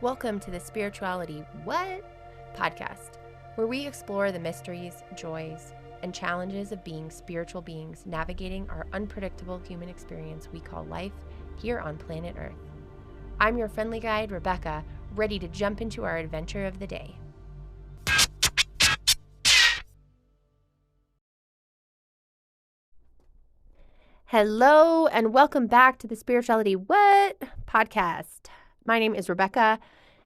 Welcome to the Spirituality What? Podcast, where we explore the mysteries, joys, and challenges of being spiritual beings navigating our unpredictable human experience we call life here on planet Earth. I'm your friendly guide, Rebecca, ready to jump into our adventure of the day. Hello, and welcome back to the Spirituality What? Podcast. My name is Rebecca,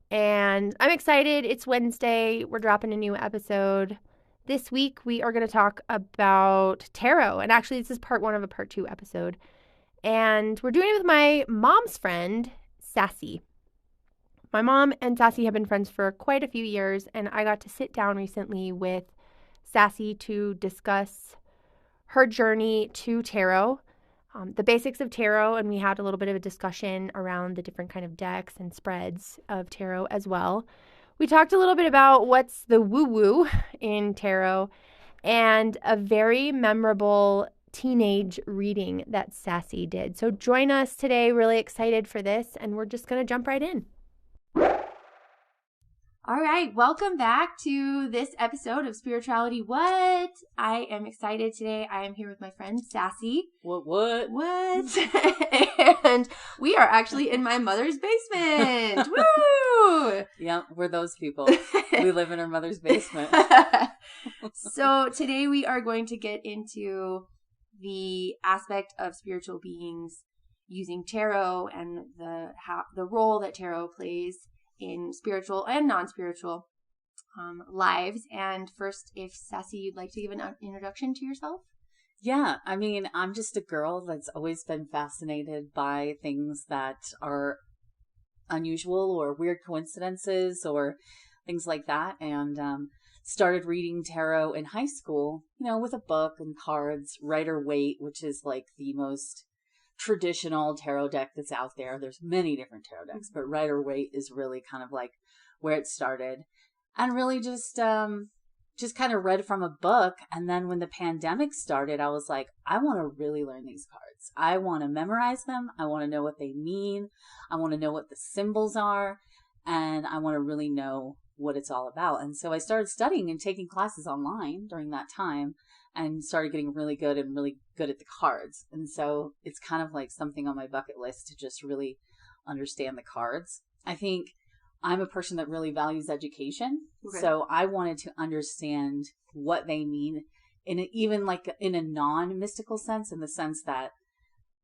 and I'm excited. It's Wednesday. We're dropping a new episode. This week, we are going to talk about tarot. And actually, this is part one of a part two episode. And we're doing it with my mom's friend, Sassy. My mom and Sassy have been friends for quite a few years, and I got to sit down recently with Sassy to discuss her journey to tarot. The basics of tarot, and we had a little bit of a discussion around the different kind of decks and spreads of tarot as well. We talked a little bit about what's the woo-woo in tarot and a very memorable teenage reading that Sassy did. So join us today. Really excited for this, and we're just going to jump right in. All right, welcome back to this episode of Spirituality What? I am excited today. I am here with my friend Sassy. What? And we are actually in my mother's basement. Woo! Yeah, we're those people. We live in our mother's basement. So today we are going to get into the aspect of spiritual beings using tarot and the role that tarot plays in spiritual and non-spiritual lives. And first, if Sassy, you'd like to give an introduction to yourself? Yeah, I mean, I'm just a girl that's always been fascinated by things that are unusual or weird coincidences or things like that. And started reading tarot in high school, with a book and cards, Rider-Waite, which is like the most traditional tarot deck that's out there. There's many different tarot decks, but Rider-Waite is really kind of like where it started, and really just kind of read from a book. And then when the pandemic started, I was like, I want to really learn these cards. I want to memorize them. I want to know what they mean. I want to know what the symbols are, and I want to really know what it's all about. And so I started studying and taking classes online during that time, and started getting really good at the cards. And so it's kind of like something on my bucket list to just really understand the cards. I think I'm a person that really values education. Okay. So I wanted to understand what they mean even in a non-mystical sense, in the sense that,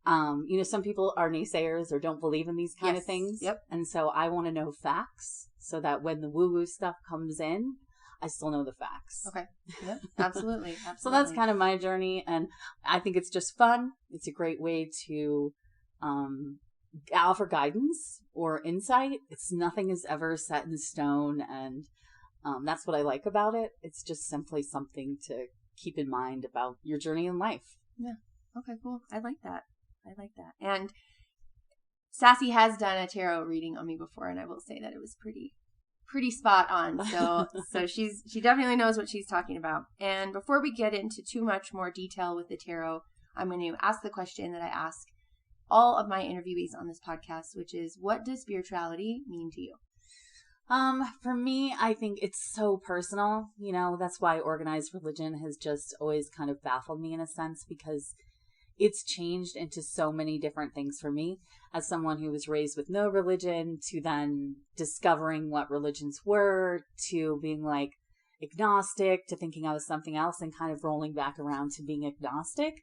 some people are naysayers or don't believe in these kind of things. Yep. And so I want to know facts so that when the woo-woo stuff comes in, I still know the facts. Okay. Yep. Absolutely. So that's kind of my journey. And I think it's just fun. It's a great way to offer guidance or insight. Nothing is ever set in stone. And that's what I like about it. It's just simply something to keep in mind about your journey in life. Yeah. Okay, cool. I like that. And Sassy has done a tarot reading on me before, and I will say that it was pretty spot on. So she definitely knows what she's talking about. And before we get into too much more detail with the tarot, I'm going to ask the question that I ask all of my interviewees on this podcast, which is, what does spirituality mean to you? For me, I think it's so personal. That's why organized religion has just always kind of baffled me in a sense, because it's changed into so many different things for me, as someone who was raised with no religion, to then discovering what religions were, to being like agnostic, to thinking I was something else, and kind of rolling back around to being agnostic.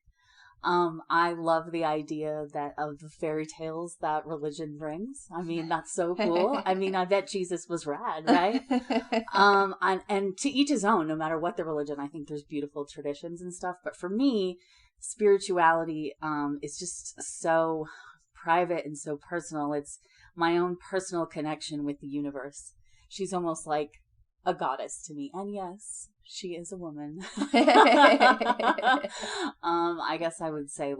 I love the idea of the fairy tales that religion brings. I mean, that's so cool. I mean, I bet Jesus was rad, right? And to each his own, no matter what the religion. I think there's beautiful traditions and stuff. But for me, spirituality is just so private and so personal. It's my own personal connection with the universe. She's almost like a goddess to me. And yes, she is a woman. I guess I would say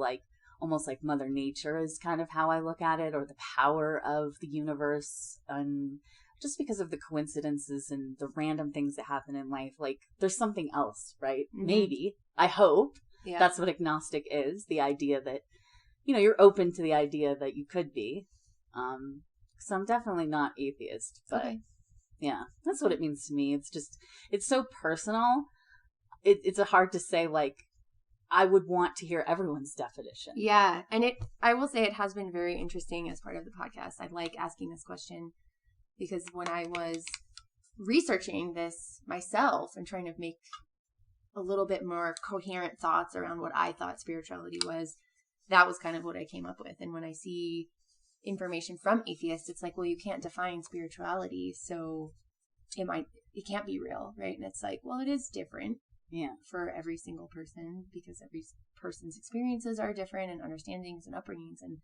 almost like Mother Nature is kind of how I look at it, or the power of the universe. And just because of the coincidences and the random things that happen in life, there's something else, right? Mm-hmm. Maybe. I hope. Yeah. That's what agnostic is. The idea that, you're open to the idea that you could be. So I'm definitely not atheist, but Okay. yeah, that's what it means to me. It's just, it's so personal. It's hard to say, like, I would want to hear everyone's definition. Yeah. And I will say it has been very interesting as part of the podcast. I like asking this question because when I was researching this myself and trying to make a little bit more coherent thoughts around what I thought spirituality was, that was kind of what I came up with. And when I see information from atheists, it's like, well, you can't define spirituality, so it can't be real, right? And it's like, well, it is different. Yeah. For every single person, because every person's experiences are different and understandings and upbringings. And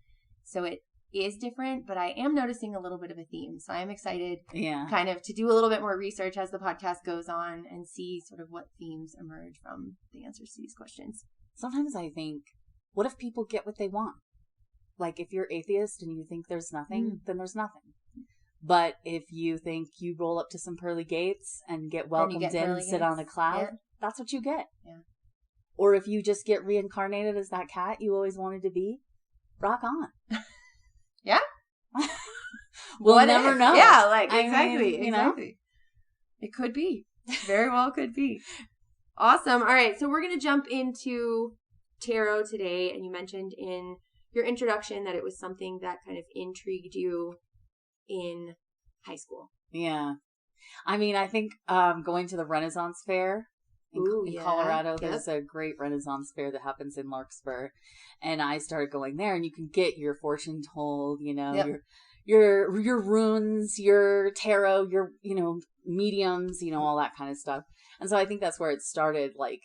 so it is different, but I am noticing a little bit of a theme. So I'm excited kind of to do a little bit more research as the podcast goes on and see sort of what themes emerge from the answers to these questions. Sometimes I think, what if people get what they want? Like, if you're atheist and you think there's nothing, then there's nothing. But if you think you roll up to some pearly gates and get welcomed in and sit on a cloud, that's what you get. Yeah. Or if you just get reincarnated as that cat you always wanted to be, rock on. Yeah. We'll never know. Yeah, like, exactly. I mean, exactly. It could be. Very well could be. Awesome. All right. So we're going to jump into tarot today. And you mentioned in your introduction that it was something that kind of intrigued you in high school. Yeah. I mean, I think going to the Renaissance Fair in Colorado, there's a great Renaissance Fair that happens in Larkspur. And I started going there, and you can get your fortune told, your runes, your tarot, your, mediums, all that kind of stuff. And so I think that's where it started, like,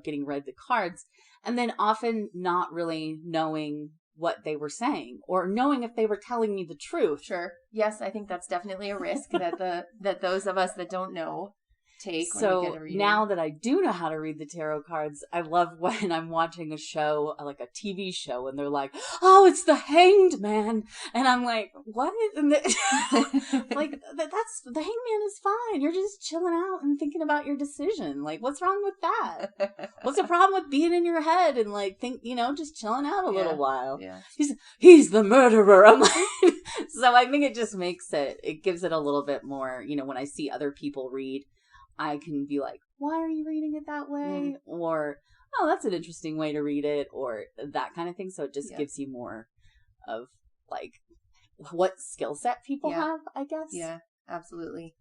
getting read the cards. And then often not really knowing what they were saying or knowing if they were telling me the truth. Sure. Yes, I think that's definitely a risk that those of us that don't know take when we get a reading. Now that I do know how to read the tarot cards, I love when I'm watching a show, like a TV show, and they're like, "Oh, it's the Hanged Man," and I'm like, "What?" And like, that's the Hanged Man is fine. You're just chilling out and thinking about your decision. Like, what's wrong with that? What's the problem with being in your head and like just chilling out a little while? Yeah. He's the murderer. I'm like, so I think it just makes it gives it a little bit more. When I see other people read, I can be like, why are you reading it that way? Or, oh, that's an interesting way to read it, or that kind of thing. So it just gives you more of like what skill set people have, I guess. Yeah, absolutely.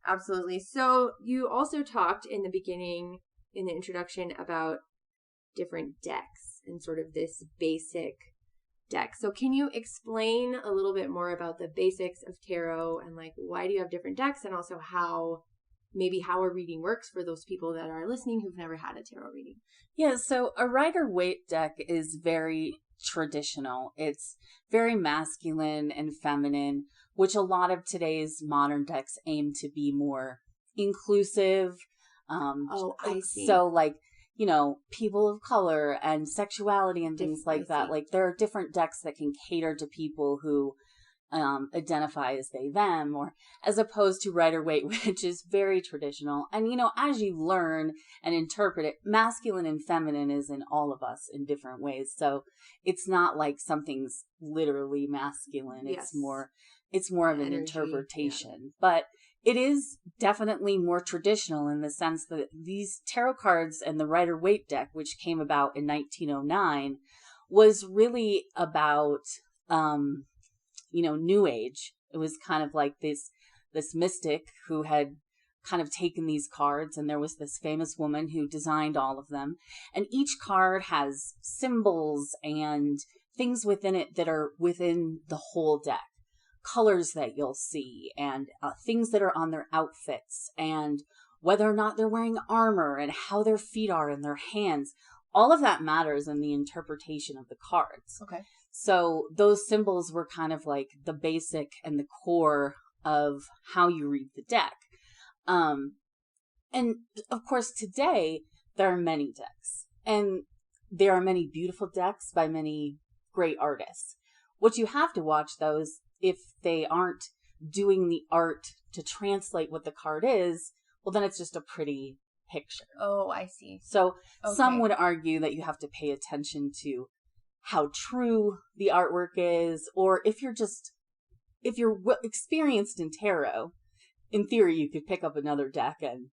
Absolutely. So you also talked in the beginning, in the introduction, about different decks and sort of this basic deck. So can you explain a little bit more about the basics of tarot and like why do you have different decks, and also how a reading works for those people that are listening who've never had a tarot reading? Yeah, so a Rider-Waite deck is very traditional. It's very masculine and feminine, which a lot of today's modern decks aim to be more inclusive. I see. So like, people of color and sexuality and things like that. Like there are different decks that can cater to people who identify as they, them, or as opposed to Rider-Waite, which is very traditional. And, as you learn and interpret it, masculine and feminine is in all of us in different ways. So it's not like something's literally masculine. It's more of an interpretation, but it is definitely more traditional in the sense that these tarot cards and the Rider-Waite deck, which came about in 1909, was really about, New Age. It was kind of like this mystic who had kind of taken these cards, and there was this famous woman who designed all of them. And each card has symbols and things within it that are within the whole deck. Colors that you'll see, and things that are on their outfits, and whether or not they're wearing armor, and how their feet are and their hands. All of that matters in the interpretation of the cards. Okay. So those symbols were kind of like the basic and the core of how you read the deck. And of course, today, there are many decks. And there are many beautiful decks by many great artists. What you have to watch, though, is if they aren't doing the art to translate what the card is, well, then it's just a pretty picture. Oh, I see. So some would argue that you have to pay attention to how true the artwork is, or if you're just if you're experienced in tarot, in theory, you could pick up another deck and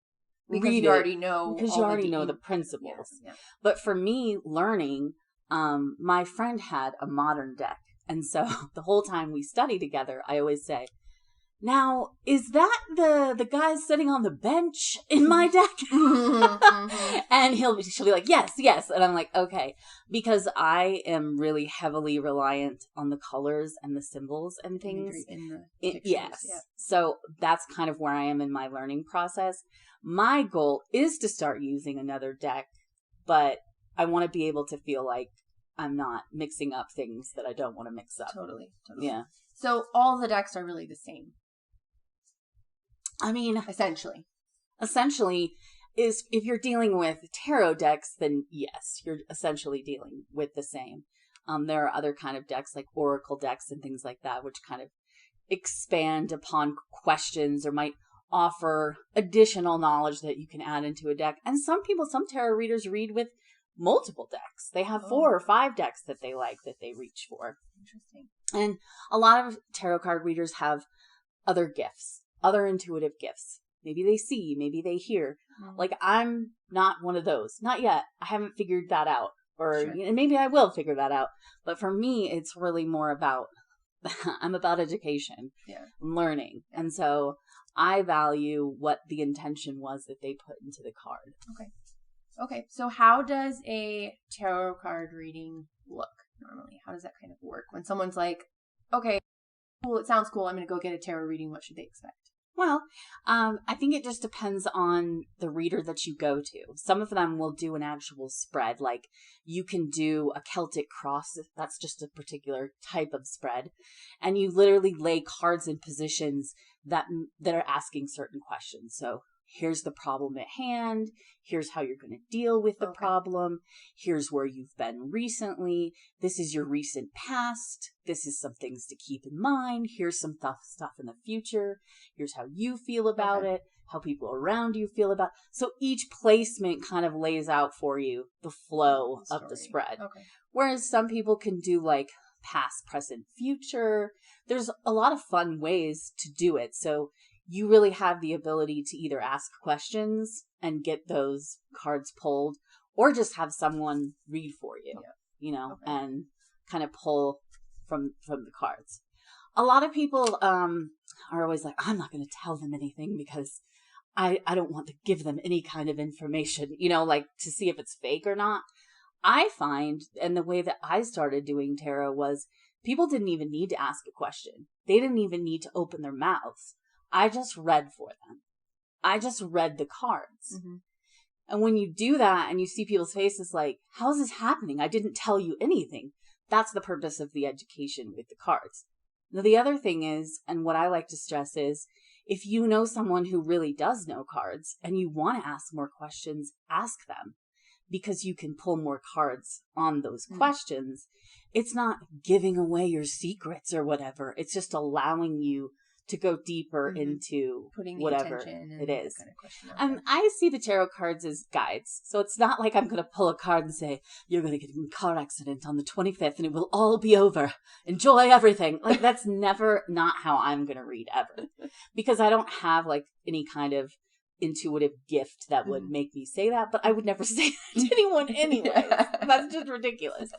read you it already know because you already know the principles. Yeah. But for me, learning, my friend had a modern deck. And so the whole time we study together, I always say, now, is that the guy sitting on the bench in my deck? And she'll be like, yes. And I'm like, okay, because I am really heavily reliant on the colors and the symbols and things. In the pictures, yes. Yeah. So that's kind of where I am in my learning process. My goal is to start using another deck, but I want to be able to feel like I'm not mixing up things that I don't want to mix up. Totally. Yeah. So all the decks are really the same. I mean, essentially is if you're dealing with tarot decks, then yes, you're essentially dealing with the same. There are other kind of decks like oracle decks and things like that, which kind of expand upon questions or might offer additional knowledge that you can add into a deck. And some tarot readers read with multiple decks. They have 4 or 5 decks that they like that they reach for. Interesting. And a lot of tarot card readers have other gifts. Other intuitive gifts. Maybe they see, maybe they hear. Like, I'm not one of those. Not yet. I haven't figured that out. Or maybe I will figure that out. But for me, it's really more about, I'm about education. Yeah. Learning. And so I value what the intention was that they put into the card. Okay. So how does a tarot card reading look normally? How does that kind of work? When someone's like, okay, cool, it sounds cool, I'm going to go get a tarot reading, what should they expect? Well, I think it just depends on the reader that you go to. Some of them will do an actual spread, like you can do a Celtic cross. That's just a particular type of spread. And you literally lay cards in positions that are asking certain questions. So here's the problem at hand. Here's how you're going to deal with the problem. Here's where you've been recently. This is your recent past. This is some things to keep in mind. Here's some stuff in the future. Here's how you feel about it, how people around you feel about it. So each placement kind of lays out for you the flow of the spread. Whereas some people can do like past, present, future. There's a lot of fun ways to do it. So you really have the ability to either ask questions and get those cards pulled, or just have someone read for you, and kind of pull from the cards. A lot of people are always like, I'm not going to tell them anything because I don't want to give them any kind of information, like to see if it's fake or not. I find, and the way that I started doing tarot was people didn't even need to ask a question. They didn't even need to open their mouths. I just read for them. I just read the cards. And when you do that and you see people's faces like, how is this happening? I didn't tell you anything. That's the purpose of the education with the cards. Now, the other thing is, and what I like to stress is, if you know someone who really does know cards and you want to ask more questions, ask them, because you can pull more cards on those questions. It's not giving away your secrets or whatever. It's just allowing you to go deeper into putting whatever it is. Kind of I see the tarot cards as guides. So it's not like I'm going to pull a card and say, you're going to get in a car accident on the 25th and it will all be over. Enjoy everything. Like, that's not how I'm going to read ever. Because I don't have like any kind of intuitive gift that would make me say that, but I would never say that to anyone anyway. That's just ridiculous.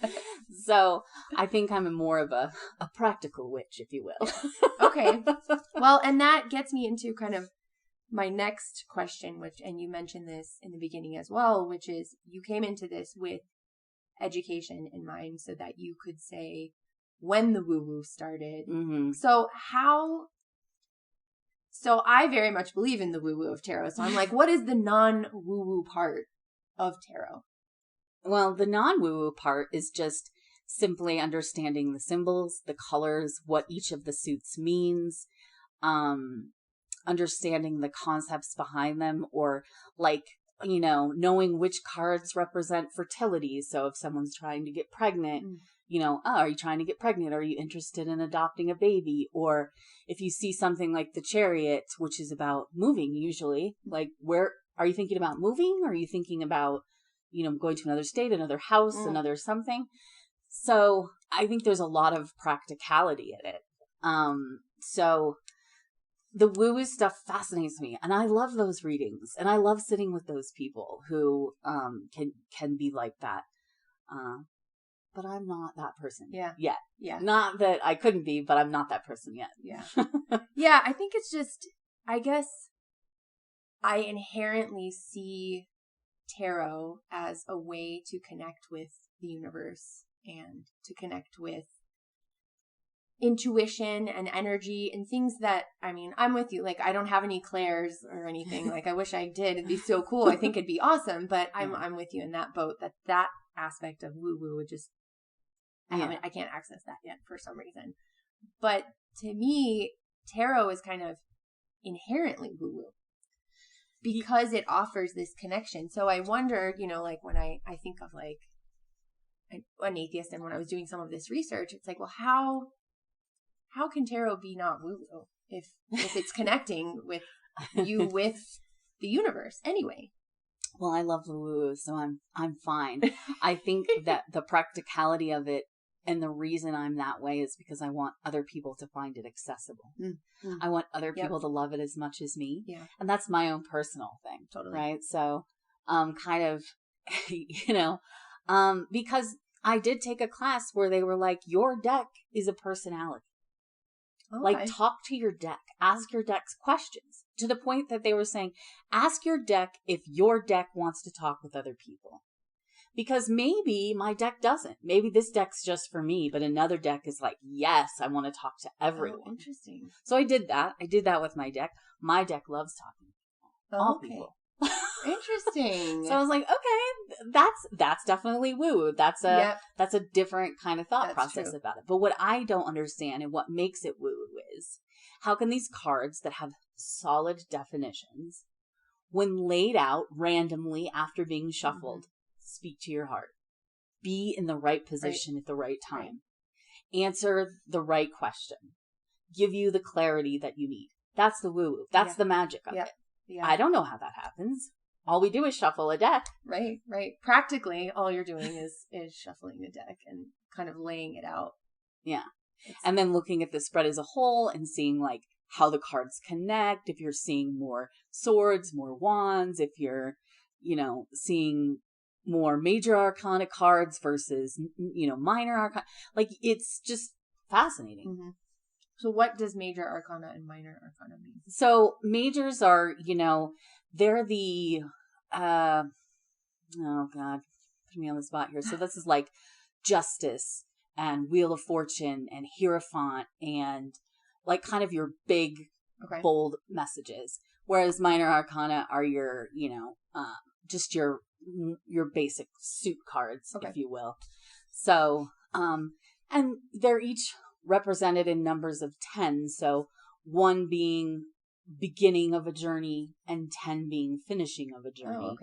So I think I'm more of a practical witch, if you will. Okay. Well, and that gets me into kind of my next question, and you mentioned this in the beginning as well, which is you came into this with education in mind so that you could say when the woo-woo started. So I very much believe in the woo-woo of tarot. So I'm like, what is the non-woo-woo part of tarot? Well, the non-woo-woo part is just simply understanding the symbols, the colors, what each of the suits means, understanding the concepts behind them, or like, knowing which cards represent fertility. So if someone's trying to get pregnant, are you trying to get pregnant? Are you interested in adopting a baby? Or if you see something like the Chariot, which is about moving usually, like where are you thinking about moving? Or are you thinking about, going to another state, another house, another something? So I think there's a lot of practicality in it. So the woo-woo stuff fascinates me, and I love those readings, and I love sitting with those people who can be like that. But I'm not that person yet. Yeah. Not that I couldn't be, but I'm not that person yet. Yeah. Yeah, I think it's just, I guess I inherently see tarot as a way to connect with the universe and to connect with intuition and energy and things that, I mean, I'm with you. Like, I don't have any clairs or anything. Like, I wish I did. It'd be so cool. I think it'd be awesome. But I'm with you in that boat, that aspect of woo-woo would just, I can't access that yet for some reason. But to me, tarot is kind of inherently woo-woo because it offers this connection. So I wonder, like when I think of like an atheist, and when I was doing some of this research, it's like, well, how can tarot be not woo-woo if it's connecting with you with the universe anyway? Well, I love the woo-woo, so I'm fine. I think that the practicality of it and the reason I'm that way is because I want other people to find it accessible. Mm-hmm. I want other people to love it as much as me. Yeah. And that's my own personal thing. Totally. Right? So, kind of, because I did take a class where they were like, your deck is a personality. Okay. Like, talk to your deck. Ask your deck's questions. To the point that they were saying, ask your deck if your deck wants to talk with other people. Because maybe my deck doesn't. Maybe this deck's just for me, but another deck is like, yes, I want to talk to everyone. Oh, interesting. So I did that. I did that with my deck. My deck loves talking to people. All people. Interesting. So I was like, okay, that's definitely woo. That's a different kind of thought process about it. But what I don't understand and what makes it woo is how can these cards that have solid definitions, when laid out randomly after being shuffled, speak to your heart, be in the right position at the right time, answer the right question, give you the clarity that you need. That's the woo-woo. That's the magic of it. Yeah. I don't know how that happens. All we do is shuffle a deck. Right. Practically, all you're doing is shuffling the deck and kind of laying it out. Yeah. And then looking at the spread as a whole and seeing like how the cards connect. If you're seeing more swords, more wands, if you're, seeing more major arcana cards versus, minor arcana. Like, it's just fascinating. Mm-hmm. So what does major arcana and minor arcana mean? So majors are, they're the, oh God, put me on the spot here. So this is like Justice and Wheel of Fortune and Hierophant and like kind of your big, bold messages. Whereas minor arcana are your, just your basic suit cards, if you will. So, and they're each represented in numbers of 10. So 1 being beginning of a journey and 10 being finishing of a journey.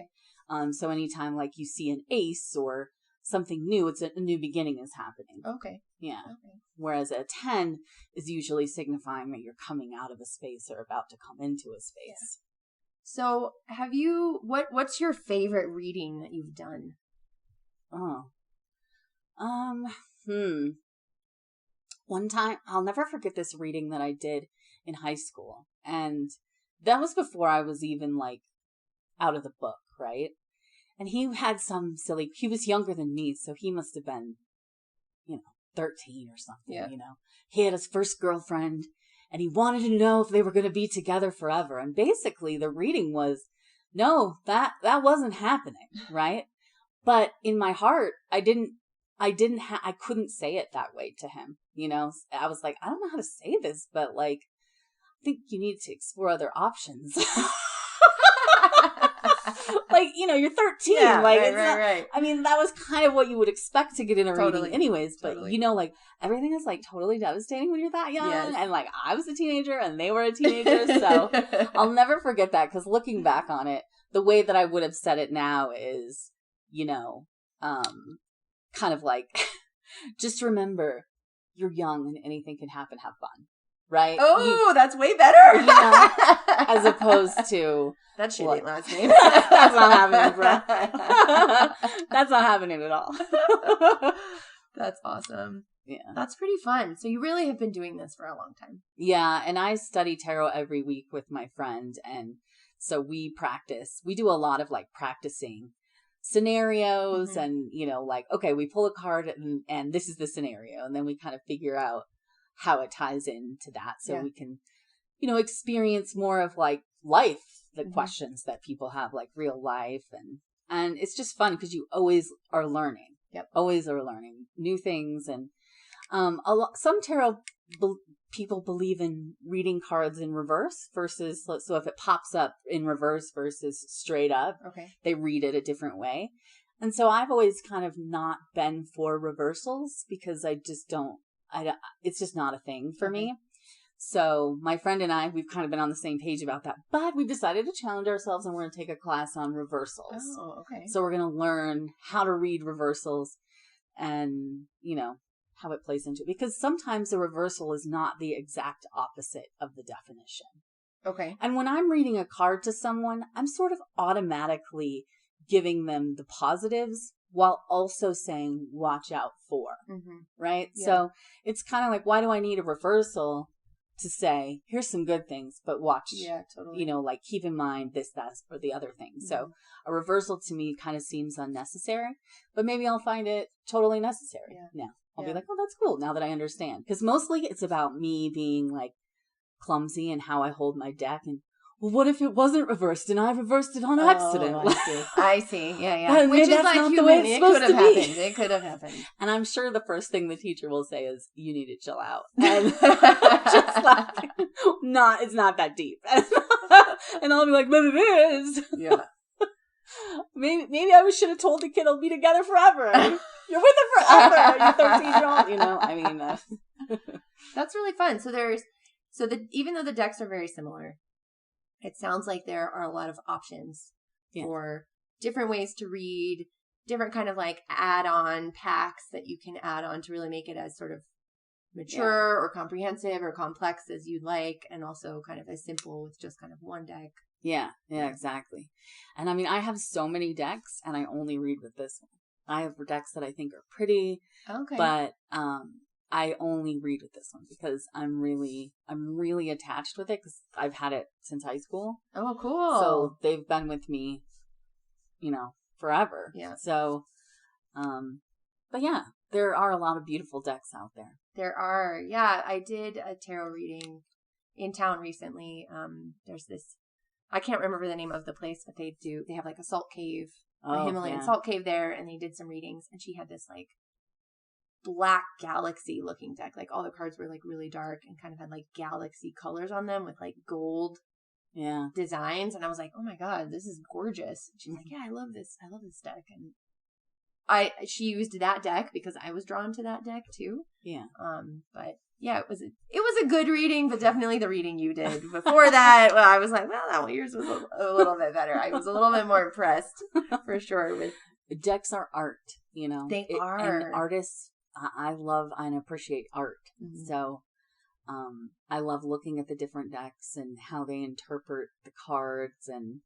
Oh, okay. So anytime like you see an ace or something new, it's a new beginning is happening. Okay. Yeah. Okay. Whereas a 10 is usually signifying that you're coming out of a space or about to come into a space. Yeah. So have you, what's your favorite reading that you've done? One time, I'll never forget this reading that I did in high school. And that was before I was even like out of the book, right? And he had he was younger than me, so he must have been, 13 or something, He had his first girlfriend and he wanted to know if they were going to be together forever. And basically the reading was, no, that wasn't happening, right? But in my heart, I couldn't say it that way to him. I was like, I don't know how to say this, but like, I think you need to explore other options. Like, you're 13. Yeah, like, right. I mean, that was kind of what you would expect to get in a reading anyways. But, like, everything is, like, totally devastating when you're that young. Yes. And, like, I was a teenager and they were a teenager. So I'll never forget that because looking back on it, the way that I would have said it now is, kind of like, just remember, you're young and anything can happen. Have fun. Right? Oh, that's way better. As opposed to... That shit ain't last name. That's not happening, bro. That's not happening at all. That's awesome. Yeah. That's pretty fun. So you really have been doing this for a long time. Yeah. And I study tarot every week with my friend. And so we practice. We do a lot of like practicing scenarios and, like, okay, we pull a card and this is the scenario. And then we kind of figure out how it ties into that. So we can, experience more of like life, the questions that people have, like real life. And it's just fun because you always are learning. Yep. Always are learning new things. And some tarot people believe in reading cards in reverse versus, so if it pops up in reverse versus straight up, they read it a different way. And so I've always kind of not been for reversals because I just don't, it's just not a thing for me. So my friend and I, we've kind of been on the same page about that, but we've decided to challenge ourselves and we're going to take a class on reversals. Oh, okay. So we're going to learn how to read reversals and, how it plays into it. Because sometimes the reversal is not the exact opposite of the definition. Okay. And when I'm reading a card to someone, I'm sort of automatically giving them the positives while also saying, watch out for, right? Yeah. So it's kind of like, why do I need a reversal to say, here's some good things, but watch, like keep in mind this, that, or the other thing. So a reversal to me kind of seems unnecessary, but maybe I'll find it totally necessary now. I'll be like, oh, that's cool now that I understand. Because mostly it's about me being like clumsy and how I hold my deck. And well, what if it wasn't reversed and I reversed it on accident? I see. Yeah. Which is like not the way it's supposed to be. It could have happened. And I'm sure the first thing the teacher will say is, you need to chill out. And just like, it's not that deep. And I'll be like, but it is. Yeah. Maybe I should have told the kid I'll be together forever. You're with her forever. You're 13-year-old, That's really fun. Even though the decks are very similar, it sounds like there are a lot of options for different ways to read, different kind of like add-on packs that you can add on to really make it as sort of mature or comprehensive or complex as you'd like, and also kind of as simple with just kind of one deck. Yeah, exactly. And I have so many decks and I only read with this one. I have decks that I think are pretty, but I only read with this one because I'm really attached with it because I've had it since high school. Oh, cool. So they've been with me, forever. Yeah. So, but yeah, there are a lot of beautiful decks out there. There are. Yeah. I did a tarot reading in town recently. There's this, I can't remember the name of the place, but they have like a salt cave, a Himalayan salt cave there. And they did some readings and she had this like black galaxy looking deck. Like all the cards were like really dark and kind of had like galaxy colors on them with like gold designs. And I was like, oh my God, this is gorgeous. And she's like, yeah, I love this deck. And she used that deck because I was drawn to that deck too. Yeah. But yeah, it was a good reading, but definitely the reading you did before that. Well, I was like, well, that one yours was a little bit better. I was a little bit more impressed for sure. With decks are art, They are. And artists, I love and appreciate art. Mm-hmm. So, I love looking at the different decks and how they interpret the cards and,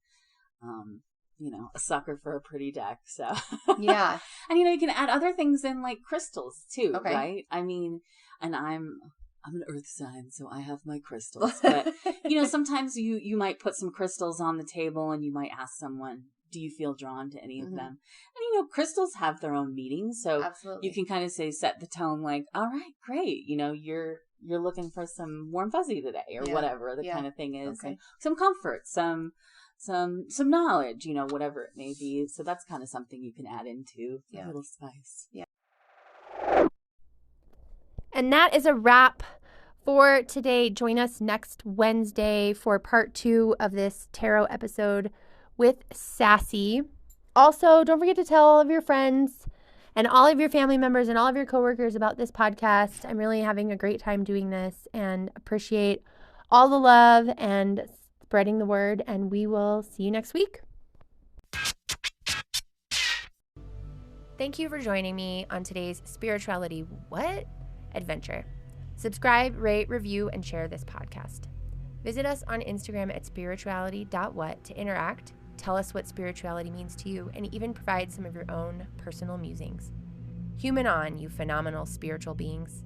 a sucker for a pretty deck. So yeah. And you can add other things in like crystals too, right? And I'm an earth sign, so I have my crystals. But sometimes you might put some crystals on the table and you might ask someone, do you feel drawn to any of them? And crystals have their own meanings, so absolutely. You can kind of set the tone like, all right, great, you're looking for some warm fuzzy today or whatever the kind of thing is. Okay. Some comfort, some knowledge, whatever it may be. So that's kind of something you can add into a little spice. Yeah. And that is a wrap for today. Join us next Wednesday for part 2 of this tarot episode with Sassy. Also, don't forget to tell all of your friends and all of your family members and all of your coworkers about this podcast. I'm really having a great time doing this and appreciate all the love and spreading the word. And we will see you next week. Thank you for joining me on today's Spirituality What? Adventure. Subscribe, rate, review, and share this podcast. Visit us on Instagram at spirituality.what to interact, tell us what spirituality means to you, and even provide some of your own personal musings. Human on, you phenomenal spiritual beings.